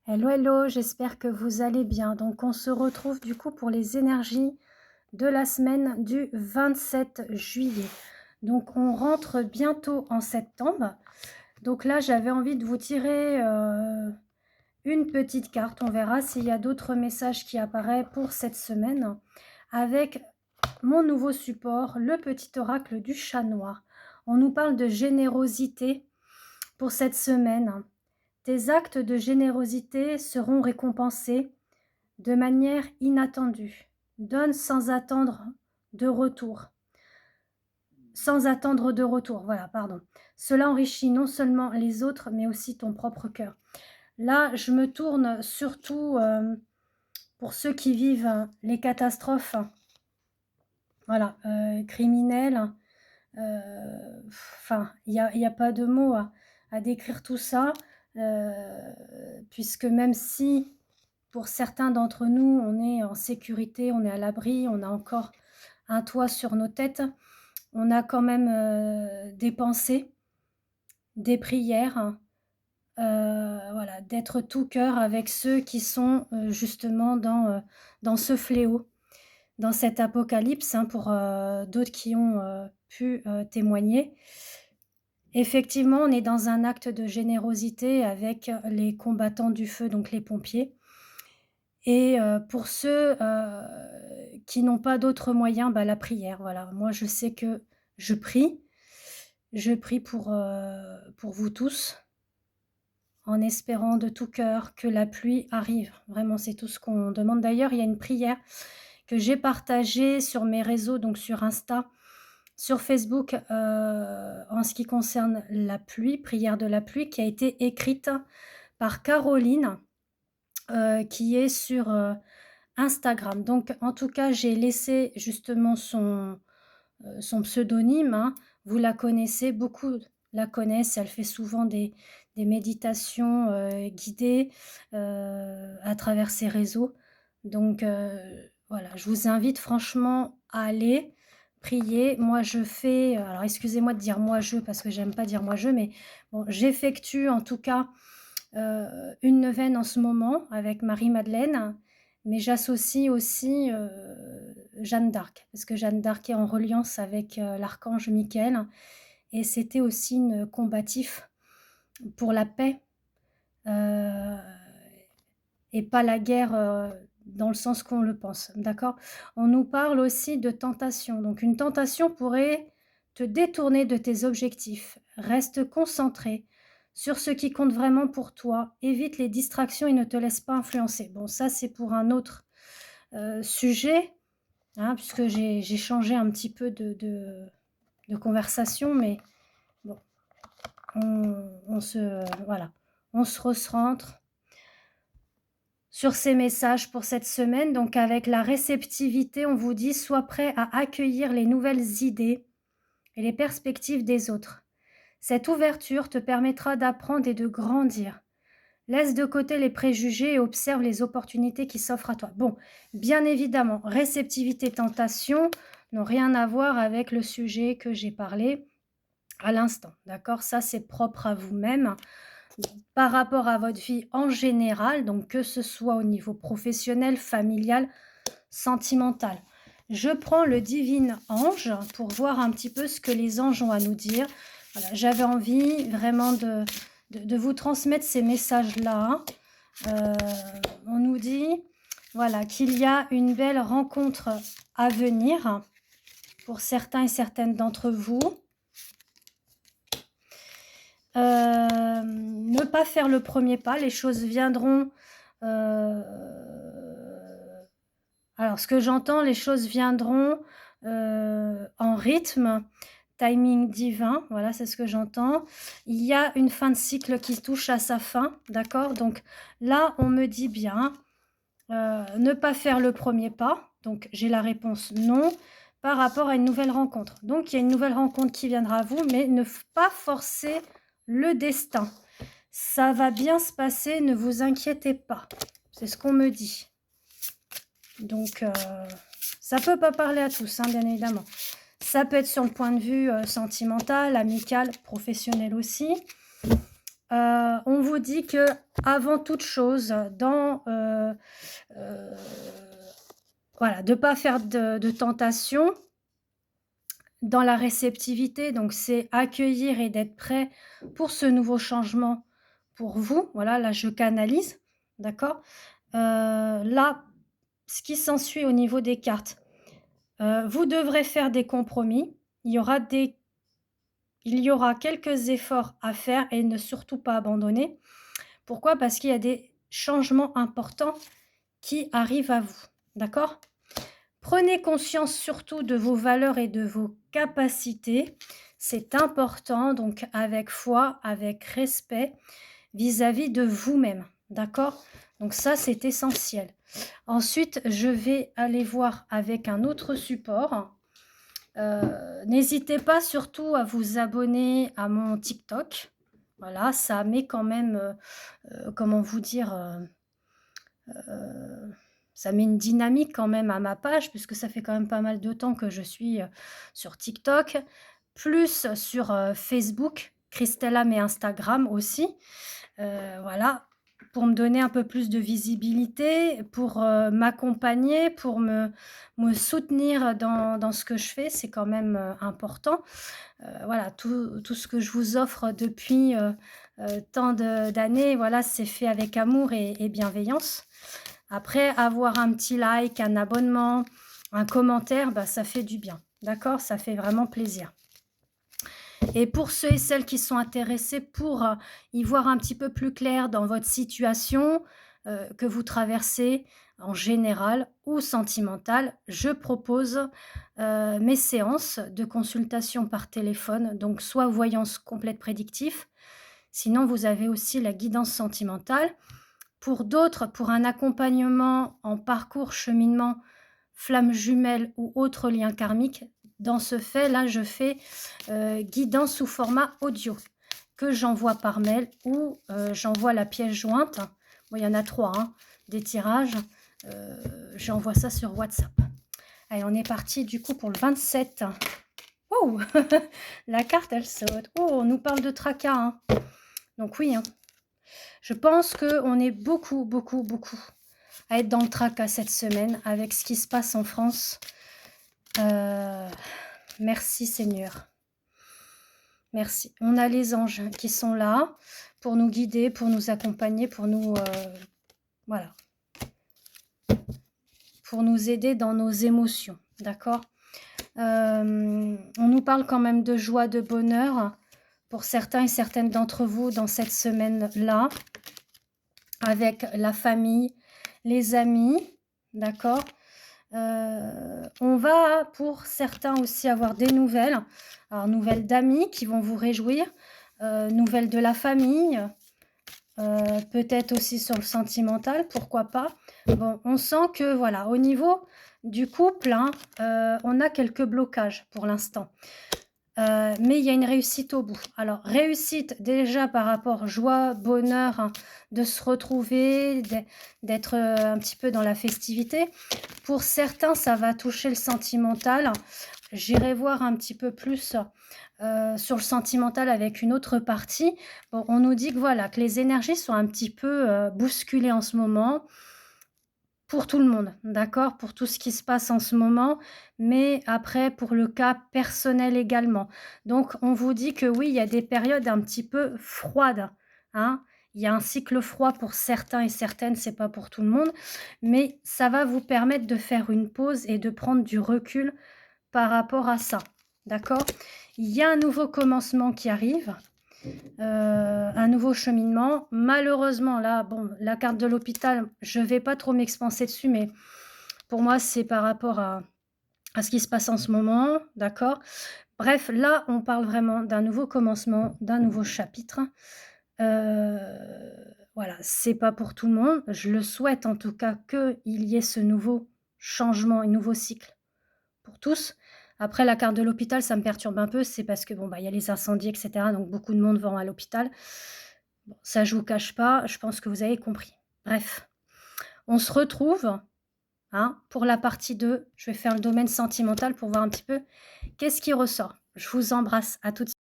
Hello, hello, j'espère que vous allez bien. Donc, on se retrouve du coup pour les énergies de la semaine du 27 juillet. Donc, on rentre bientôt en septembre. Donc là, j'avais envie de vous tirer une petite carte. On verra s'il y a d'autres messages qui apparaissent pour cette semaine avec mon nouveau support, le petit oracle du chat noir. On nous parle de générosité pour cette semaine. Tes actes de générosité seront récompensés de manière inattendue. Donne sans attendre de retour. Sans attendre de retour, voilà, pardon. Cela enrichit non seulement les autres, mais aussi ton propre cœur. Là, je me tourne surtout pour ceux qui vivent les catastrophes, voilà, criminelles. Enfin, il y a pas de mots à décrire tout ça, puisque même si pour certains d'entre nous, on est en sécurité, on est à l'abri, on a encore un toit sur nos têtes, on a quand même, des pensées, des prières, voilà, d'être tout cœur avec ceux qui sont, justement dans ce fléau, dans cet apocalypse, hein, pour, d'autres qui ont, pu, témoigner. Effectivement, on est dans un acte de générosité avec les combattants du feu, donc les pompiers. Et pour ceux, qui n'ont pas d'autres moyens, bah, la prière, voilà. Moi, je sais que je prie pour vous tous, en espérant de tout cœur que la pluie arrive. Vraiment, c'est tout ce qu'on demande. D'ailleurs, il y a une prière que j'ai partagée sur mes réseaux, donc sur Insta, sur Facebook, en ce qui concerne la pluie, prière de la pluie, qui a été écrite par Caroline, qui est sur, Instagram. Donc en tout cas, j'ai laissé justement son pseudonyme, hein. Vous la connaissez, beaucoup la connaissent. Elle fait souvent des méditations, guidées, à travers ses réseaux. Donc voilà, je vous invite franchement à aller prier. Moi, je fais, alors excusez-moi de dire «moi je» parce que j'aime pas dire «moi je», mais bon, j'effectue en tout cas, une neuvaine en ce moment avec Marie-Madeleine, mais j'associe aussi, Jeanne d'Arc, parce que Jeanne d'Arc est en reliance avec, l'archange Michael et c'était aussi une combatif pour la paix, heu et pas la guerre, dans le sens qu'on le pense, d'accord? On nous parle aussi de tentation, donc une tentation pourrait te détourner de tes objectifs. Reste concentré sur ce qui compte vraiment pour toi, évite les distractions et ne te laisse pas influencer. Bon, ça, c'est pour un autre, sujet, hein, puisque j'ai changé un petit peu de conversation, mais bon, on se voilà, on se recentre sur ces messages pour cette semaine. Donc avec la réceptivité, on vous dit: «Sois prêt à accueillir les nouvelles idées et les perspectives des autres. Cette ouverture te permettra d'apprendre et de grandir. Laisse de côté les préjugés et observe les opportunités qui s'offrent à toi». Bon, bien évidemment, réceptivité, tentation n'ont rien à voir avec le sujet que j'ai parlé à l'instant, d'accord? Ça, c'est propre à vous-même par rapport à votre vie en général, donc que ce soit au niveau professionnel, familial, sentimental. Je prends le divin ange pour voir un petit peu ce que les anges ont à nous dire. Voilà, j'avais envie vraiment de vous transmettre ces messages-là. Heu, on nous dit, voilà, qu'il y a une belle rencontre à venir pour certains et certaines d'entre vous. Ne pas faire le premier pas, les choses viendront, heu, alors ce que j'entends, les choses viendront, en rythme, timing divin, voilà, c'est ce que j'entends. Il y a une fin de cycle qui touche à sa fin, d'accord? Donc là, on me dit bien, ne pas faire le premier pas, donc j'ai la réponse non, par rapport à une nouvelle rencontre. Donc il y a une nouvelle rencontre qui viendra à vous, mais ne f pas forcer le destin. Ça va bien se passer, ne vous inquiétez pas. C'est ce qu'on me dit. Donc ça peut pas parler à tous, hein, bien évidemment. Ça peut être sur le point de vue, sentimental, amical, professionnel aussi. on vous dit que avant toute chose, heu, voilà, de pas faire de tentation dans la réceptivité. Donc c'est accueillir et d'être prêt pour ce nouveau changement pour vous. Voilà, là je canalise, d'accord? Là, ce qui s'ensuit au niveau des cartes, vous devrez faire des compromis. Il y aura des il y aura quelques efforts à faire et ne surtout pas abandonner. Pourquoi? Parce qu'il y a des changements importants qui arrivent à vous, d'accord? Prenez conscience surtout de vos valeurs et de vos capacités. C'est important, donc avec foi, avec respect vis-à-vis de vous-même, d'accord? Donc ça, c'est essentiel. Ensuite, je vais aller voir avec un autre support. N'hésitez pas surtout à vous abonner à mon TikTok. Voilà, ça met quand même, comment vous dire? Heu, Ça met une dynamique quand même à ma page puisque ça fait quand même pas mal de temps que je suis, sur TikTok, plus sur, Facebook, Christella et Instagram aussi. Voilà, pour me donner un peu plus de visibilité, pour, m'accompagner, pour me soutenir dans ce que je fais, c'est quand même, important. Voilà, tout ce que je vous offre depuis, tant d'années, voilà, c'est fait avec amour et bienveillance. Après, avoir un petit like, un abonnement, un commentaire, bah, ça fait du bien, d'accord? Ça fait vraiment plaisir. Et pour ceux et celles qui sont intéressés pour, y voir un petit peu plus clair dans votre situation, que vous traversez en général ou sentimentale, je propose, mes séances de consultation par téléphone, donc soit voyance complète prédictif, sinon vous avez aussi la guidance sentimentale. Pour d'autres, pour un accompagnement en parcours cheminement, flamme jumelle ou autre lien karmique, dans ce fait, là, je fais, guidance sous format audio que j'envoie par mail ou, j'envoie la pièce jointe. Bon, il y en a 3, hein, des tirages, j'envoie ça sur WhatsApp. Allez, on est parti du coup pour le 27. Oh! La carte, elle saute. Oh, on nous parle de tracas, hein. Donc oui, hein. Je pense qu'on est beaucoup, beaucoup, beaucoup à être dans le tracas cette semaine avec ce qui se passe en France. Merci Seigneur. Merci. On a les anges qui sont là pour nous guider, pour nous accompagner, pour nous, voilà, pour nous aider dans nos émotions, d'accord? On nous parle quand même de joie, de bonheur pour certains et certaines d'entre vous dans cette semaine-là, avec la famille, les amis, d'accord? On va pour certains aussi avoir des nouvelles. Alors nouvelles d'amis qui vont vous réjouir, nouvelles de la famille, peut-être aussi sur le sentimental, pourquoi pas. Bon, on sent que voilà, au niveau du couple, hein, on a quelques blocages pour l'instant. Mais il y a une réussite au bout. Alors réussite déjà par rapport joie, bonheur, hein, de se retrouver, d'être, un petit peu dans la festivité. Pour certains, ça va toucher le sentimental. J'irai voir un petit peu plus, sur le sentimental avec une autre partie. Bon, on nous dit que voilà, que les énergies sont un petit peu, bousculées en ce moment. Pour tout le monde, d'accord? Pour tout ce qui se passe en ce moment, mais après pour le cas personnel également. Donc on vous dit que oui, il y a des périodes un petit peu froides, hein. Il y a un cycle froid pour certains et certaines, c'est pas pour tout le monde, mais ça va vous permettre de faire une pause et de prendre du recul par rapport à ça, d'accord? Il y a un nouveau commencement qui arrive, un nouveau cheminement. Malheureusement, là, bon, la carte de l'hôpital, je vais pas trop m'expanser dessus, mais pour moi, c'est par rapport à ce qui se passe en ce moment, d'accord? Bref, là, on parle vraiment d'un nouveau commencement, d'un nouveau chapitre. Heu, voilà, c'est pas pour tout le monde. Je le souhaite en tout cas qu'il y ait ce nouveau changement et nouveau cycle pour tous. Après la carte de l'hôpital, ça me perturbe un peu, c'est parce que bon, bah, il y a les incendies et cetera, donc beaucoup de monde vont à l'hôpital. Bon, ça je vous cache pas, je pense que vous avez compris. Bref, on se retrouve, hein, pour la partie 2. Je vais faire le domaine sentimental pour voir un petit peu qu'est-ce qui ressort. Je vous embrasse, à tout de suite.